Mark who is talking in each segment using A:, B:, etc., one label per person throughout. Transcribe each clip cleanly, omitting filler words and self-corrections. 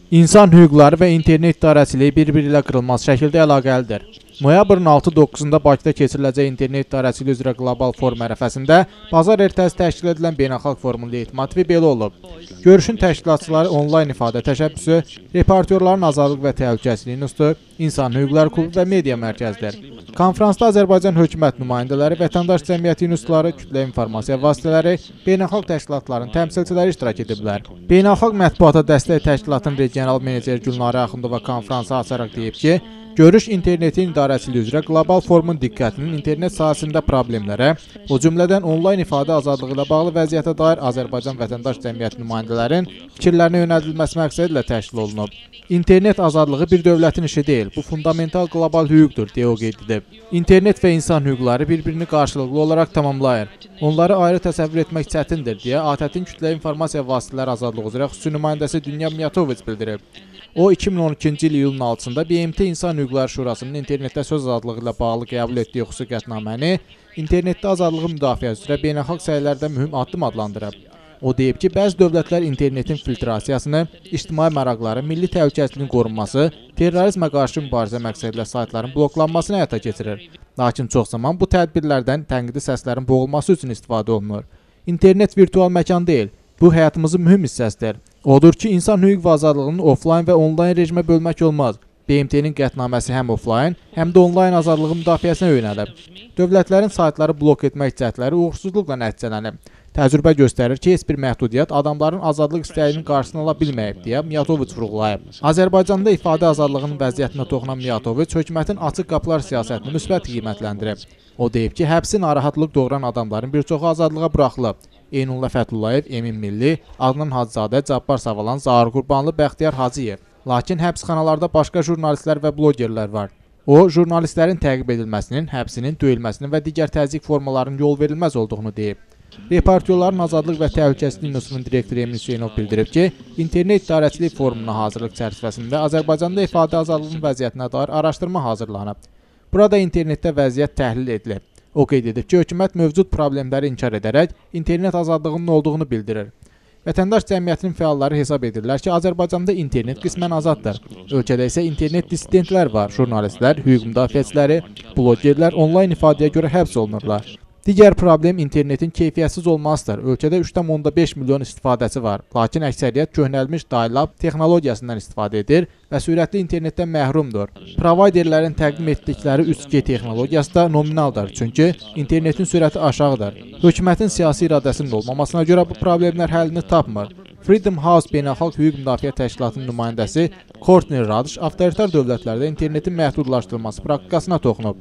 A: İnsan hüquqları və internet idarəçiliyi bir-biri ilə qırılmaz şəkildə əlaqəlidir. Noyabrın 6-9-da Bakıda keçiriləcək internet idarəçiliyi üzrə qlobal forum ərəfəsində bazar ertəsi təşkil edilən beynəlxalq forumun leitmotivi belə olub. Görüşün təşkilatçıları onlayn ifadə təşəbbüsü, reportyorların azadlıq və təhlükəsizlik institutu, İnsan hüquqları klubu və media mərkəzidir. Konfransda Azərbaycan hökumət nümayəndələri, vətəndaş cəmiyyəti institutları, kütlə informasiya vasitələri, beynəlxalq təşkilatların təmsilçiləri iştirak ediblər. Beynəlxalq mətbuata dəstək təşkilatın regional meneceri Gülnarə Axundova konfransı açaraq deyib ki, görüş internetin idarəçiliyi üzrə qlobal forumun diqqətinin internet sahəsində problemlərə, o cümlədən onlayn ifadə azadlığı ilə bağlı vəziyyətə dair Azərbaycan vətəndaş cəmiyyəti nümayəndələrin fikirlərinə yönəldilməsi məqsədilə təşkil olunub. İnternet azadlığı bir dövlətin işi deyil, bu fundamental qlobal hüquqdur, deyə o qeyd edib. İnternet və insan hüquqları bir-birini qarşılıqlı olaraq tamamlayır. Onları ayrı təsəvvür etmək çətindir, deyə ATƏT-in kütlə informasiya vasitələri azadlığı üzrə xüsusi nümayəndəsi Dünya Miyatoviç bildirib. O, 2012-ci il iyulun 6-da BMT İnsan Hüquqları Şurasının internetdə söz azadlığı ilə bağlı qəbul etdiyi xüsusi qətnaməni internetdə azadlığı müdafiə üzrə beynəlxalq sahələrdə mühüm addım adlandırıb. O deyib ki, bəzi dövlətlər internetin filtrasiyasını, ictimai maraqları, milli təhlükəsizliyin qorunması, terrorizmə qarşı mübarizə məqsədilə saytların bloklanmasını həyata keçirir. Lakin çox zaman bu tədbirlərdən tənqidi səslərin boğulması üçün istifadə olunur. İnternet virtual məkan deyil, bu həyatımızın mühüm hissəsidir. Odur ki, insan hüquq və azadlığını offlayn və onlayn rejimə bölmək olmaz. BMT-nin qətnaməsi həm offlayn, həm də onlayn azadlığı müdafiəsinə yönəlib. Dövlətlərin saytları blok etmək cəhdləri uğursuzluqla nəticələnib. Təcrübə göstərir ki, heç bir məhdudiyyət adamların azadlıq istəyinin qarşısını ala bilməyib, deyə Miyatoviç vurğulayıb. Azərbaycanda ifadə azadlığının vəziyyətinə toxunan Miyatoviç hökumətin açıq qapılar siyasətini müsbət qiymətləndirib. O deyib ki, həbsi narahatlıq doğuran adamların bir çoxu azadlığa buraxılıb. Eynullah Fəthullayev, Emin Milli, Adnan Hacızadə, Cabbar Savalan, Zahir Qurbanlı, Bəxtiyar Hacıyev. Lakin həbsxanalarda başqa jurnalistlər və blogerlər var. O, jurnalistlərin təqib edilməsinin, həbsinin, döyülməsinin və digər təzyiq formalarının yol verilməz olduğunu deyib. Reportyorların Azadlıq və Təhlükəsizlik İnstitutunun direktoru Emin Hüseynov bildirib ki, internet idarəçilik forumuna hazırlıq çərçivəsində Azərbaycanda ifadə azadlığının vəziyyətinə dair araşdırma hazırlanıb. Burada internetdə vəziyyət təhlil edilib. O qeyd edib ki, hökumət mövcud problemləri inkar edərək internet azadlığının olduğunu bildirir. Vətəndaş cəmiyyətinin fəalları hesab edirlər ki, Azərbaycanda internet qismən azaddır. Ölkədə isə internet dissidentlər var, jurnalistlər, hüquq müdafiəçiləri, blogerlər onlayn ifadəyə görə həbs olunurlar. Digər problem internetin keyfiyyətsiz olmasıdır. Ölkədə 3,5 milyon istifadəçi var, lakin əksəriyyət köhnəlmiş dial-up texnologiyasından istifadə edir və sürətli internetdən məhrumdur. Provayderlərin təqdim etdikləri 3G texnologiyası da nominaldır, çünki internetin sürəti aşağıdır. Hökumətin siyasi iradəsinin olmamasına görə bu problemlər həllini tapmır. Freedom House Beynəlxalq Hüquq Müdafiə Təşkilatının nümayəndəsi Courtney Radsch avtoritar dövlətlərdə internetin məhdudlaşdırılması praktikasına toxunub.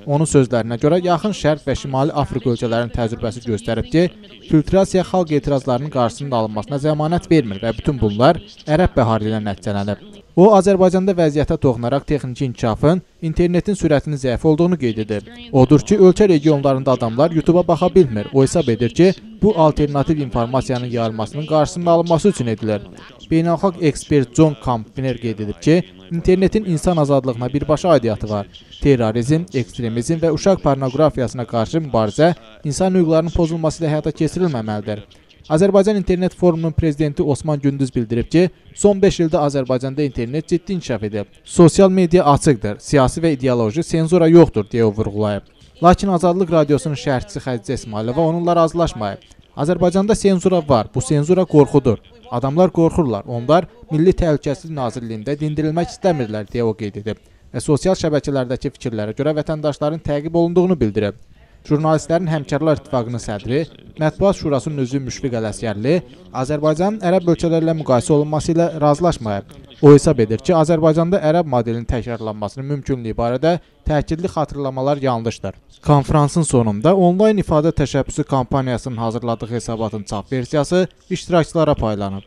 A: Onun sözlərinə görə Yaxın Şərq və Şimali Afrika ölkələrinin təcrübəsi göstərib ki, filtrasiya xalq etirazlarının qarşısının alınmasına zəmanət vermir və bütün bunlar Ərəb bəharı ilə nəticələnib. O, Azərbaycanda vəziyyətə toxunaraq texniki inkişafın, internetin sürətinin zəif olduğunu qeyd edib. Odur ki, ölkə regionlarında adamlar YouTube-a baxa bilmir. O hesab edir ki, bu alternativ informasiyanın yayılmasının qarşısının alınması üçün edilir. Beynəlxalq ekspert John Campbell qeyd edib ki, internetin insan azadlığına birbaşa aidiyyatı var. Terrorizm, ekstremizm və uşaq pornoqrafiyasına qarşı mübarizə insan hüquqlarının pozulması ilə həyata keçirilməməlidir. Azərbaycan İnternet Forumunun prezidenti Osman Gündüz bildirib ki, son 5 ildə Azərbaycanda internet ciddi inkişaf edib. Sosial media açıqdır, siyasi və ideoloji senzura yoxdur, deyə o vurğulayıb. Lakin Azadlıq Radiosunun şərhçisi Xədicə İsmailova onunla razılaşmayıb. Azərbaycanda senzura var, bu senzura qorxudur. Adamlar qorxurlar, onlar Milli Təhlükəsizlik Nazirliyində dindirilmək istəmirlər, deyə o qeyd edib. Və sosial şəbəkələrdəki fikirlərə görə vətəndaşların təqib olunduğunu bildirib. Jurnalistlərin Həmkarlar İttifaqının sədri, Mətbuat Şurasının üzvü Müşfiq Ələsgərli Azərbaycanın ərəb ölkələrlə müqayisə olunması ilə razılaşmayıb. O hesab edir ki, Azərbaycanda ərəb modelinin təkrarlanmasının mümkünlüyü barədə təkidli xatırlamalar yanlışdır. Konfransın sonunda onlayn ifadə təşəbbüsü kampaniyasının hazırladığı hesabatın çap versiyası iştirakçılara paylanıb.